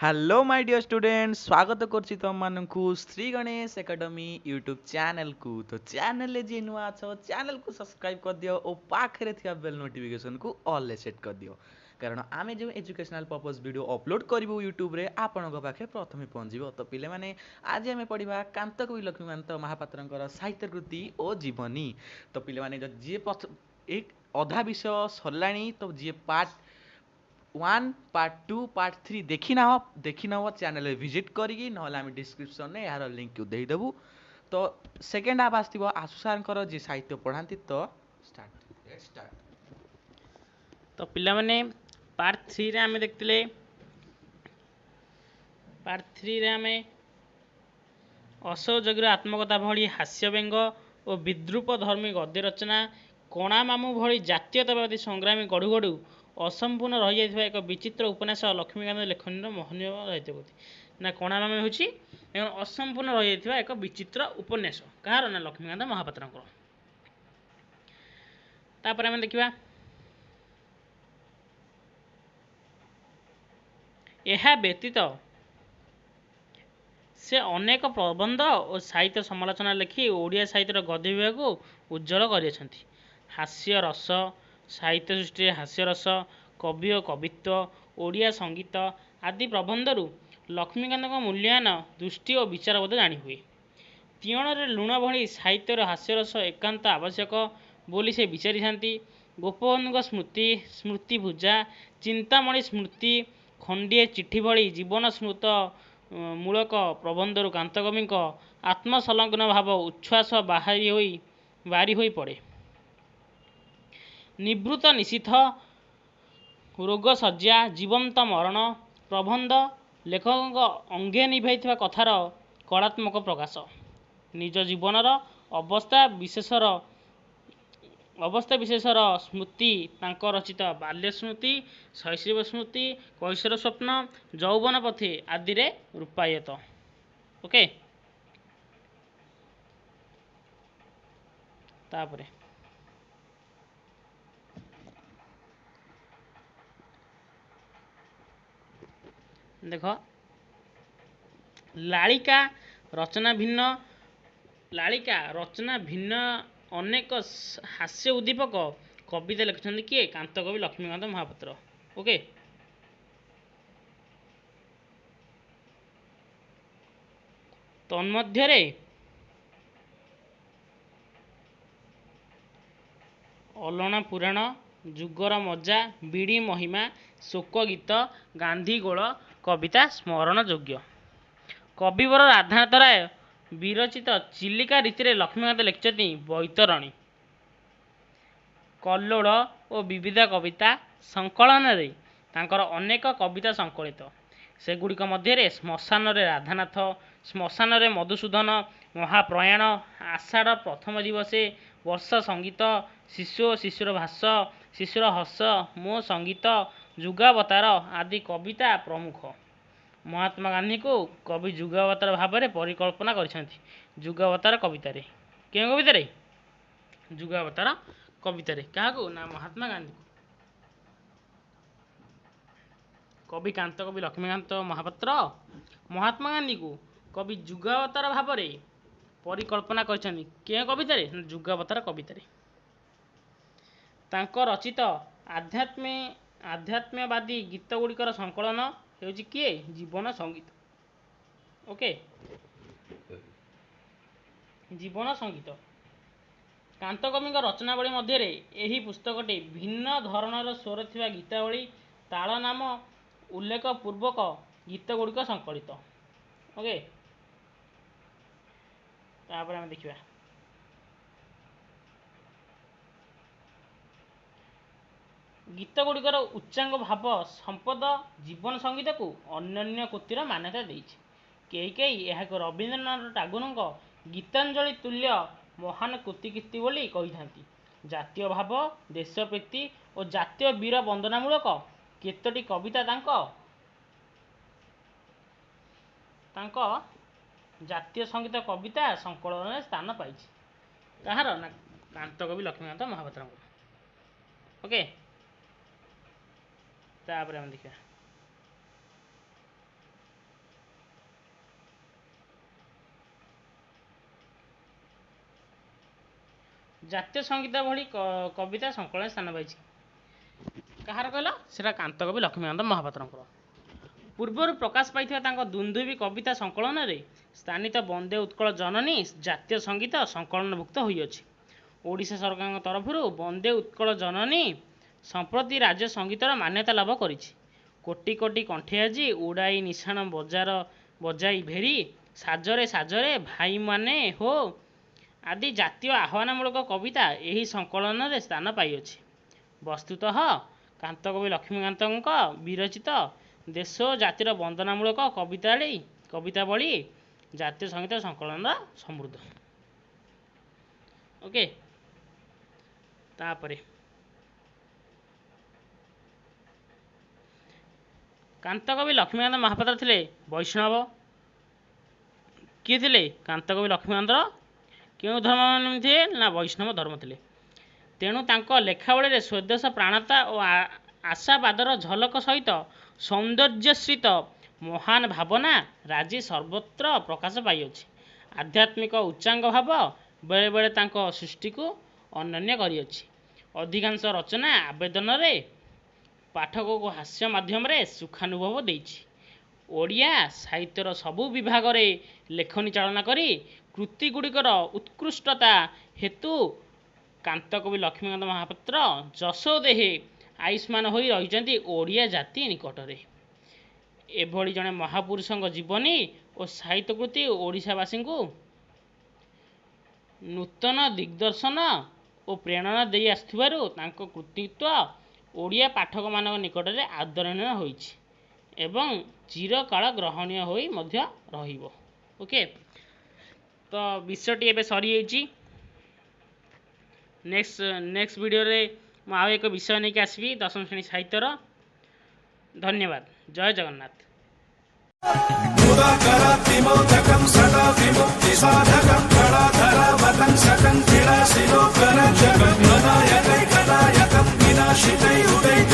Hello my dear student स्वागत करछि तुम मानकु Shri Ganesh academy YouTube channel को तो चैनल ले जे नुआ छ चैनल को सब्सक्राइब कर दियो ओ पाखरे थिया बेल नोटिफिकेशन को ऑल ले सेट कर दियो कारण आमे जो एजुकेशनल पर्पस वीडियो अपलोड करिवो यूट्यूब रे आपनक पाखे प्रथमे पहुंचीबो तो पिले माने आज आमे पढिबा कांतकवि लक्ष्मीकांत महापात्रंकर साहित्य कृति ओ जीवनी तो पिले माने जे एक अधा विषय सरलाणी तो जे पार्ट 1 पार्ट 2 पार्ट 3 देखी ना हो चैनल विजिट करी ना डिस्क्रिप्शन में यार लिंक को देदेबू तो सेकेंड हाफ आसो आशु सार जी साहित्य पढ़ाती तो स्टार्ट तो पिला माने पार्ट 3 रे आमे देखतिले पार्ट 3 रे आमे असहयोगीर आत्मकथा भली हास्य व्यंग और विद्रूप धर्मी गद्य रचना कणा मामू भली जातीयतावादी संग्रामी गढ़ु गढ़ु असंपूर्ण रही जाइथिबा एक विचित्र उपन्यास लक्ष्मीकांत लेखनीर मोहनीय साहित्यकृति ना कणा मामू होछि असंपूर्ण रही जाइथिबा एक विचित्र उपन्यास कहार ना लक्ष्मीकांत महापात्रंकर तापर आमे देखिबा ଏହା ବ୍ୟତୀତ से अनेक प्रबंध और साहित्य समालोचना लिखि ओडिया साहित्यर गद्य विभाग को उज्जवल कर हास्य रस साहित्य सृष्टि हास्य रस कवि और कवित्व ओडिया संगीत आदि प्रबंधरू लक्ष्मीकांत मूल्यवान दृष्टि और विचारबोध जाणी हुए तीयणरे लुण भली साहित्यर हास्यरस एकांत आवश्यक बोली से विचारी था गोपबंधु स्मृति स्मृति भुजा चिंतामणि स्मृति खंडीए चिठी भली जीवन स्मृत मूलक प्रबंधरू कांतकवि आत्मसंलग्न भाव उच्छ्वास बारी होई पड़े निवृत्त निशीथ रोगशज्या जीवंत मरण प्रबंध लेखक अंगे निभाई कथार कलात्मक प्रकाश निज जीवनर अवस्था विशेषर स्मृति तांको रचित बाल्य स्मृति शैशव स्मृति कैशोर स्वप्न यौवन पथी आदि रे रूपायित ओके तापरे देख लालिका रचना भिन्न अनेक हास्य उद्दीपक कविता लिखुଛନ୍ତି किए कांतकवि लक्ष्मीकांत महापात्र ओके तन्मध्यरे अलणा पुराण जुगर मजा बिड़ी महिमा शोक गीत गांधी गोल कविता स्मरण योग्य कविवर राधानाथ राय विरचित चिलिका रीति लक्ष्मीकांत लिखिଛନ୍ତି बैतरणी कल्लोल और विविध कविता संकलन तांकर अनेक कविता संकलित सेगुड़िक मध्य श्मशान राधानाथ श्मशान मधुसूदन महाप्रयाण आषाढ़ प्रथम दिवसे वर्षा संगीत शिशु शिशुर भाष शिशुर हस मो संगीत जुगावतार आदि कविता प्रमुख महात्मा गांधी को कवि जुगावतार भाव में परिकल्पना करछंती जुगावतार कवितारे के कवितारे जुगावतार कवितारे क्या ना महात्मा गांधी कवि कांतकवि लक्ष्मीकांत महापात्र महात्मा गांधी को कवि जुगावतार भाव में परिकल्पना करछंती के कवितारे जुगावतार कवितारे तांको रचित आध्यात्म्यवादी गीत गुड़िकर संकलन हेउची किए जीवन संगीत ओके जीवन संगीत कांतकवि रचनावली मध्य यही पुस्तकटी भिन्न धरणर स्वर थिबा गीतावली ताल नाम उल्लेख पूर्वक गीत गुड़िक संकलित ओके तापर आम देखिबा गीत गुड़िकर उच्चांग भाव संपद जीवन संगीत को अन्य कोतिर मान्यता देइछि कई यह रवींद्रनाथ टागोर गीतांजलि तुल्य महान कृतिकीर्ति बोली कही जातीय भाव देशप्रीति और जातीय वीर वंदनामूलक केतोटी कविता तांको जातीय संगीत कविता संकलन स्थान पाई कहार ना कांतकवि लक्ष्मीकांत महापात्र ओके तापर हम देखा ଜାତୀୟ ସଙ୍ଗୀତ ଭଳି କବିତା ସଂକଳନ ସ୍ଥାନ ପାଇଛି। କାହାର କହିଲ? ସେଟା କାନ୍ତକବି ଲକ୍ଷ୍ମୀକାନ୍ତ ମହାପାତ୍ରଙ୍କର। ପୂର୍ବରୁ ପ୍ରକାଶ ପାଇଥିବା ତାଙ୍କ ଦୁନ୍ଦୁଭି କବିତା ସଂକଳନରେ ସ୍ଥାନିତ ବନ୍ଦେ ଉତ୍କଳ ଜନନୀ ଜାତୀୟ ସଙ୍ଗୀତ ସଂକଳନଭୁକ୍ତ ହୋଇଅଛି। ଓଡ଼ିଶା ସରକାରଙ୍କ ତରଫରୁ ବନ୍ଦେ ଉତ୍କଳ ଜନନୀ ସମ୍ପ୍ରତି ରାଜ୍ୟ ସଙ୍ଗୀତର ମାନ୍ୟତା ଲାଭ କରିଛି। କୋଟି କୋଟି କଣ୍ଠେ ଆଜି ଉଡ଼ାଇ ନିଶାଣ ବଜାଇ ଭେରି ସାଜରେ ସାଜରେ ଭାଇମାନେ ହୋ ଆଦି ଜାତୀୟ ଆହ୍ୱାନମୂଳକ କବିତା ଏହି ସଂକଳନରେ ସ୍ଥାନ ପାଇଅଛି। ବସ୍ତୁତଃ କାନ୍ତକବି ଲକ୍ଷ୍ମୀକାନ୍ତଙ୍କ ବିରଚିତ ଦେଶ ଓ ଜାତିର ବନ୍ଦନାମୂଳକ କବିତାବଳୀ ଜାତୀୟ ସଙ୍ଗୀତ ସଂକଳନର ସମୃଦ୍ଧ। ଓକେ, ତାପରେ କାନ୍ତକବି ଲକ୍ଷ୍ମୀକାନ୍ତ ମହାପାତ୍ର ଥିଲେ ବୈଷ୍ଣବ। କିଏ ଥିଲେ? କାନ୍ତକବି ଲକ୍ଷ୍ମୀକାନ୍ତ କେଉଁ ଧର୍ମାବଲମ୍ବୀ ଥିଲେ? ନା ବୈଷ୍ଣବ ଧର୍ମ ଥିଲେ। ତେଣୁ ତାଙ୍କ ଲେଖାବଳୀରେ ସ୍ୱଦେଶ ପ୍ରାଣତା ଓ ଆଶାବାଦର ଝଲକ ସହିତ ସୌନ୍ଦର୍ଯ୍ୟଶ୍ରିତ ମହାନ ଭାବନା ରାଜି ସର୍ବତ୍ର ପ୍ରକାଶ ପାଇଅଛି। ଆଧ୍ୟାତ୍ମିକ ଉଚ୍ଚାଙ୍ଗ ଭାବ ବେଳେବେଳେ ତାଙ୍କ ସୃଷ୍ଟିକୁ ଅନନ୍ୟ କରିଅଛି। ଅଧିକାଂଶ ରଚନା ଆବେଦନରେ ପାଠକକୁ ହାସ୍ୟ ମାଧ୍ୟମରେ ସୁଖାନୁଭବ ଦେଇଛି। ଓଡ଼ିଆ ସାହିତ୍ୟର ସବୁ ବିଭାଗରେ ଲେଖନୀ ଚାଳନା କରି କୃତିଗୁଡ଼ିକର ଉତ୍କୃଷ୍ଟତା ହେତୁ କାନ୍ତକବି ଲକ୍ଷ୍ମୀକାନ୍ତ ମହାପାତ୍ର ଯଶୋଦେହେ ଆୟୁଷ୍ମାନ ହୋଇ ରହିଛନ୍ତି ଓଡ଼ିଆ ଜାତି ନିକଟରେ। ଏଭଳି ଜଣେ ମହାପୁରୁଷଙ୍କ ଜୀବନୀ ଓ ସାହିତ୍ୟକୃତି ଓଡ଼ିଶାବାସୀଙ୍କୁ ନୂତନ ଦିଗ୍ଦର୍ଶନ ଓ ପ୍ରେରଣା ଦେଇ ଆସୁଥିବାରୁ ତାଙ୍କ କୃତିତ୍ୱ ଓଡ଼ିଆ ପାଠକମାନଙ୍କ ନିକଟରେ ଆଦରଣୀୟ ହୋଇଛି ଏବଂ ଚିରକାଳ ଗ୍ରହଣୀୟ ହୋଇ ମଧ୍ୟ ରହିବ। ଓକେ, ତ ବିଷୟଟି ଏବେ ସରିଯାଇଛି। ନେକ୍ସଟ ଭିଡ଼ିଓରେ ମୁଁ ଆଉ ଏକ ବିଷୟ ନେଇକି ଆସିବି, ଦଶମ ଶ୍ରେଣୀ ସାହିତ୍ୟର। ଧନ୍ୟବାଦ। ଜୟ ଜଗନ୍ନାଥ। मुदाकरात्तिमोदकं सदा विमुक्तिसाधकं कलाधरावतं सकं क्रीडाशिलोकरक्षकं गदायकैकदायकं विनाशितैरुदैक